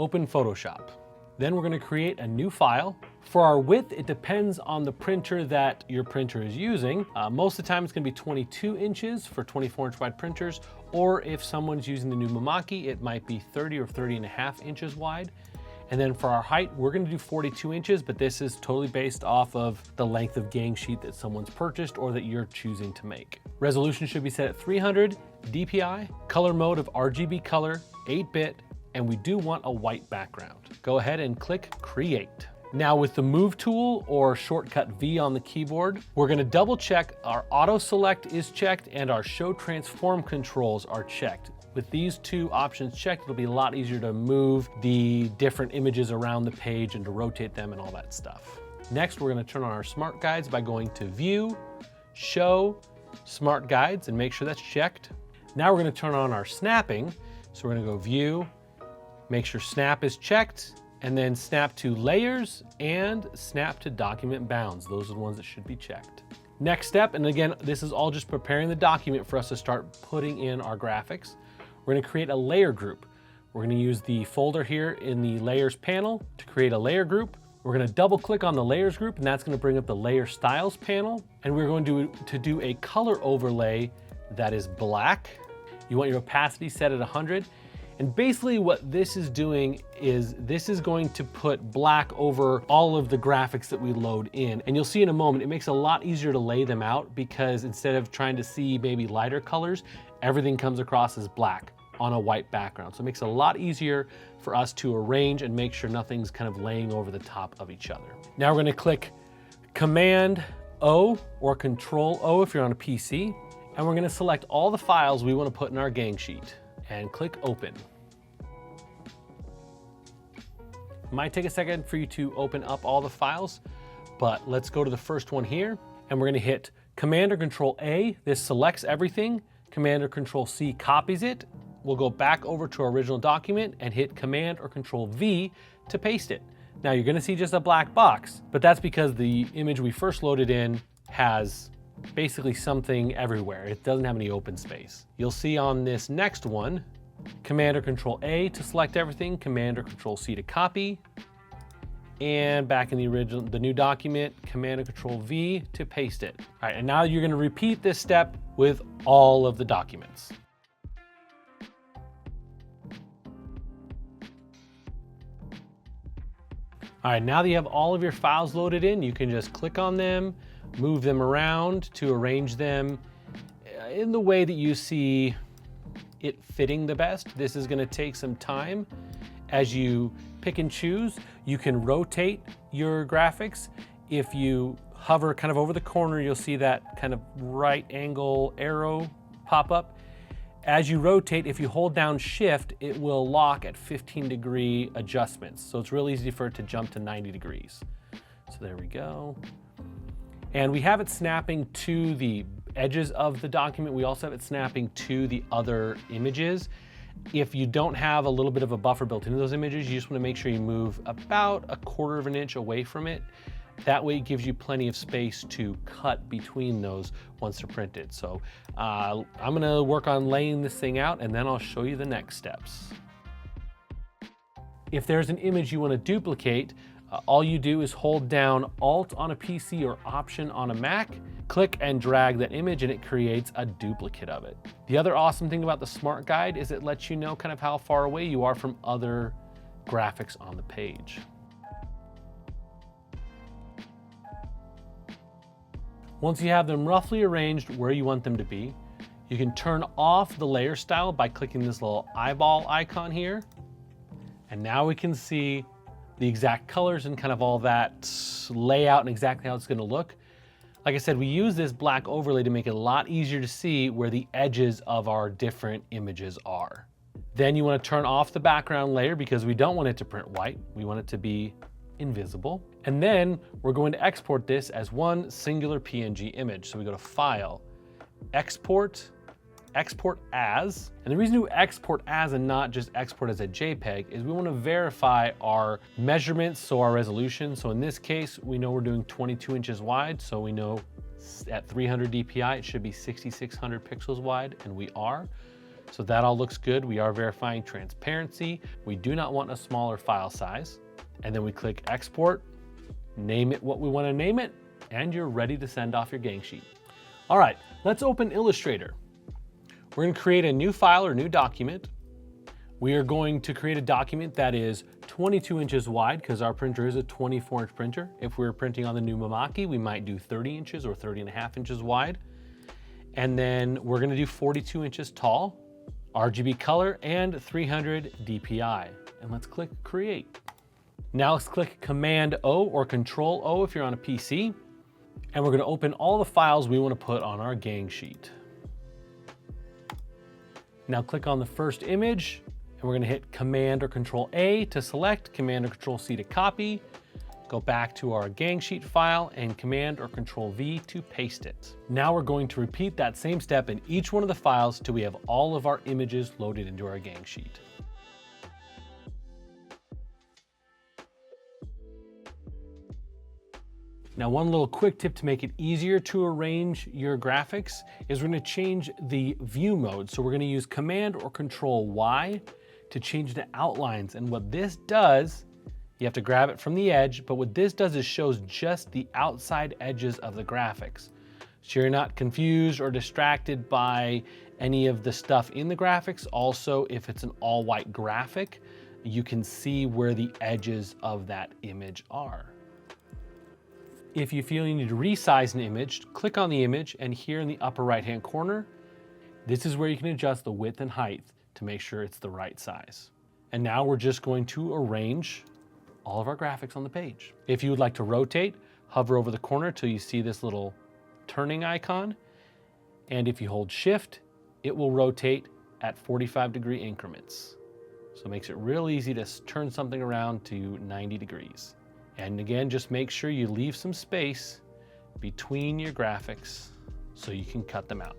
open Photoshop. Then we're going to create a new file. For our width, it depends on the printer that your printer is using. Most of the time it's going to be 22 inches for 24-inch wide printers, or if someone's using the new Mamaki, it might be 30 or 30.5 inches wide. And then for our height, we're going to do 42 inches, but this is totally based off of the length of gang sheet that someone's purchased or that you're choosing to make. Resolution should be set at 300 DPI, color mode of RGB color, 8-bit, and we do want a white background. Go ahead and click Create. Now with the Move tool or shortcut V on the keyboard, we're gonna double check our Auto Select is checked and our Show Transform controls are checked. With these two options checked, it'll be a lot easier to move the different images around the page and to rotate them and all that stuff. Next, we're gonna turn on our Smart Guides by going to View, Show, Smart Guides, and make sure that's checked. Now we're gonna turn on our snapping. So we're gonna go View, make sure Snap is checked, and then Snap to Layers and Snap to Document Bounds. Those are the ones that should be checked. Next step, and again, this is all just preparing the document for us to start putting in our graphics. We're gonna create a layer group. We're gonna use the folder here in the Layers panel to create a layer group. We're gonna double click on the Layers group, and that's gonna bring up the Layer Styles panel. And we're going to do a color overlay that is black. You want your opacity set at 100. And basically what this is doing is this is going to put black over all of the graphics that we load in. And you'll see in a moment, it makes it a lot easier to lay them out because instead of trying to see maybe lighter colors, everything comes across as black on a white background. So it makes it a lot easier for us to arrange and make sure nothing's kind of laying over the top of each other. Now we're gonna click Command O or Control O if you're on a PC. And we're gonna select all the files we wanna put in our gang sheet and click Open. It might take a second for you to open up all the files, but let's go to the first one here, and we're gonna hit Command or Control A. This selects everything. Command or Control C copies it. We'll go back over to our original document and hit Command or Control V to paste it. Now you're gonna see just a black box, but that's because the image we first loaded in has basically something everywhere. It doesn't have any open space. You'll see on this next one, Command or Control A to select everything, Command or Control C to copy, and back in the new document, Command or Control V to paste it. All right, and now you're gonna repeat this step with all of the documents. All right, now that you have all of your files loaded in, you can just click on them, move them around to arrange them in the way that you see it fitting the best. This is gonna take some time. As you pick and choose, you can rotate your graphics. If you hover kind of over the corner, you'll see that kind of right angle arrow pop up. As you rotate, if you hold down Shift, it will lock at 15-degree adjustments. So it's really easy for it to jump to 90 degrees. So there we go. And we have it snapping to the edges of the document. We also have it snapping to the other images. If you don't have a little bit of a buffer built into those images, you just want to make sure you move about 1/4 of an inch away from it. That way it gives you plenty of space to cut between those once they're printed. So I'm gonna work on laying this thing out and then I'll show you the next steps. If there's an image you want to duplicate, all you do is hold down Alt on a PC or Option on a Mac, click and drag that image and it creates a duplicate of it. The other awesome thing about the Smart Guide is it lets you know kind of how far away you are from other graphics on the page. Once you have them roughly arranged where you want them to be, you can turn off the layer style by clicking this little eyeball icon here. And now we can see the exact colors and kind of all that layout and exactly how it's gonna look. Like I said, we use this black overlay to make it a lot easier to see where the edges of our different images are. Then you wanna turn off the background layer because we don't want it to print white. We want it to be invisible. And then we're going to export this as one singular PNG image. So we go to File, Export, Export As. And the reason we export as and not just export as a JPEG is we want to verify our measurements, so our resolution. So in this case, we know we're doing 22 inches wide. So we know at 300 DPI, it should be 6,600 pixels wide, and we are. So that all looks good. We are verifying transparency. We do not want a smaller file size. And then we click export, name it what we want to name it, and you're ready to send off your gang sheet. All right, let's open Illustrator. We're going to create a new file or new document. We are going to create a document that is 22 inches wide because our printer is a 24-inch printer. If we were printing on the new Mamaki, we might do 30 inches or 30.5 inches wide. And then we're going to do 42 inches tall, RGB color, and 300 DPI. And let's click Create. Now let's click Command O or Control O if you're on a PC. And we're going to open all the files we want to put on our gang sheet. Now click on the first image, and we're going to hit Command or Control A to select, Command or Control C to copy, go back to our gang sheet file, and Command or Control V to paste it. Now we're going to repeat that same step in each one of the files till we have all of our images loaded into our gang sheet. Now, one little quick tip to make it easier to arrange your graphics is we're going to change the view mode. So we're going to use Command or Control Y to change the outlines. And what this does, you have to grab it from the edge, but what this does is shows just the outside edges of the graphics. So you're not confused or distracted by any of the stuff in the graphics. Also, if it's an all white graphic, you can see where the edges of that image are. If you feel you need to resize an image, click on the image, and here in the upper right-hand corner, this is where you can adjust the width and height to make sure it's the right size. And now we're just going to arrange all of our graphics on the page. If you would like to rotate, hover over the corner till you see this little turning icon. And if you hold Shift, it will rotate at 45-degree increments. So it makes it real easy to turn something around to 90 degrees. And again, just make sure you leave some space between your graphics so you can cut them out.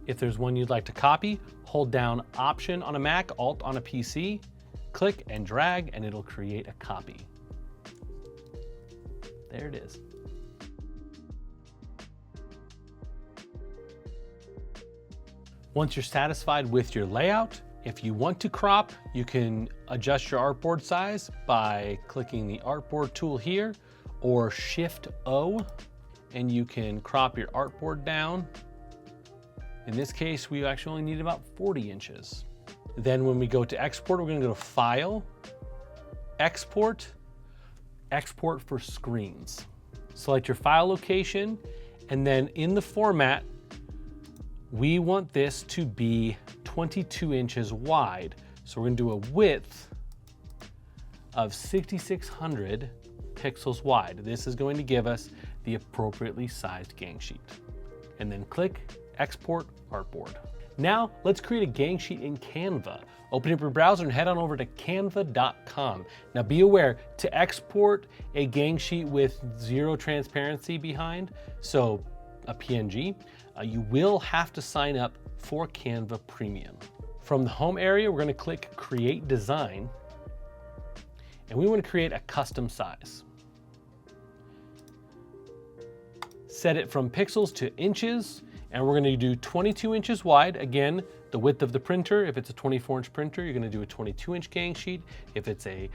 If there's one you'd like to copy, hold down Option on a Mac, Alt on a PC, click and drag, and it'll create a copy. There it is. Once you're satisfied with your layout, if you want to crop, you can adjust your artboard size by clicking the artboard tool here, or Shift O, and you can crop your artboard down. In this case, we actually only need about 40 inches. Then when we go to export, we're going to go to File, Export, Export for Screens. Select your file location, and then in the format, we want this to be 22 inches wide. So we're going to do a width of 6,600 pixels wide. This is going to give us the appropriately sized gang sheet. And then click Export Artboard. Now let's create a gang sheet in Canva. Open up your browser and head on over to canva.com. Now be aware to export a gang sheet with zero transparency behind, so a PNG, you will have to sign up for Canva Premium. From the home area, we're going to click Create Design, and we want to create a custom size. Set it from pixels to inches, and we're going to do 22 inches wide. Again, the width of the printer. If it's a 24-inch printer, you're going to do a 22-inch gang sheet. If it's a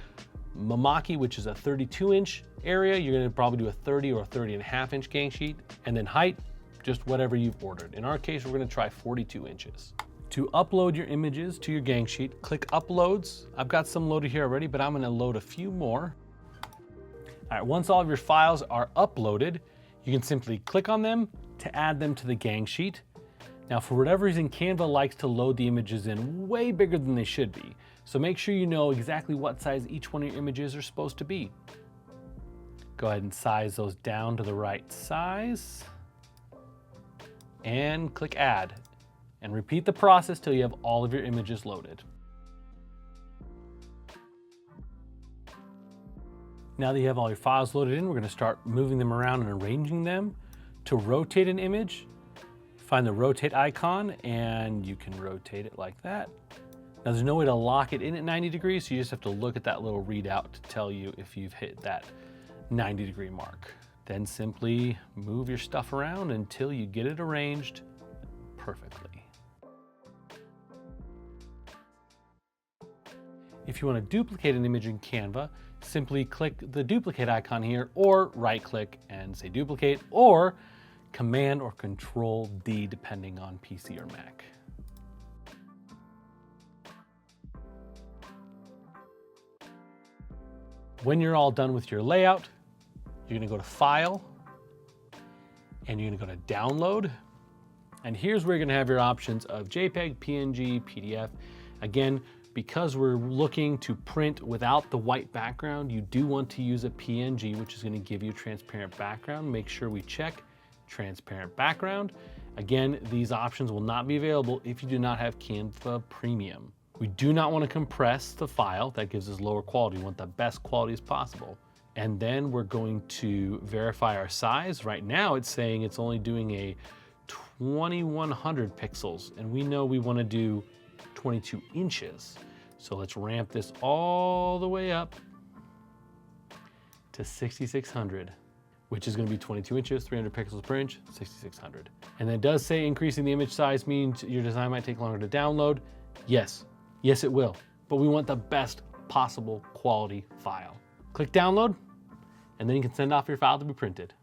Mamaki, which is a 32-inch area, you're going to probably do a 30 or a 30.5-inch gang sheet. And then height, just whatever you've ordered. In our case, we're going to try 42 inches. To upload your images to your gang sheet, click Uploads. I've got some loaded here already, but I'm going to load a few more. All right, once all of your files are uploaded, you can simply click on them to add them to the gang sheet. Now, for whatever reason, Canva likes to load the images in way bigger than they should be. So make sure you know exactly what size each one of your images are supposed to be. Go ahead and size those down to the right size. And click Add. And repeat the process till you have all of your images loaded. Now that you have all your files loaded in, we're going to start moving them around and arranging them. To rotate an image, find the rotate icon and you can rotate it like that. Now there's no way to lock it in at 90 degrees, so you just have to look at that little readout to tell you if you've hit that 90-degree mark. Then simply move your stuff around until you get it arranged perfectly. If you want to duplicate an image in Canva, simply click the duplicate icon here, or right click and say duplicate, or Command or Control D depending on PC or Mac. When you're all done with your layout, you're gonna go to File, and you're gonna go to Download. And here's where you're gonna have your options of JPEG, PNG, PDF. Again, because we're looking to print without the white background, you do want to use a PNG, which is gonna give you a transparent background. Make sure we check transparent background. Again, these options will not be available if you do not have Canva Premium. We do not want to compress the file. That gives us lower quality. We want the best quality as possible. And then we're going to verify our size. Right now it's saying it's only doing a 2100 pixels, and we know we want to do 22 inches. So let's ramp this all the way up to 6600, which is going to be 22 inches, 300 pixels per inch, 6600. And it does say increasing the image size means your design might take longer to download. Yes, it will, but we want the best possible quality file. Click download, and then you can send off your file to be printed.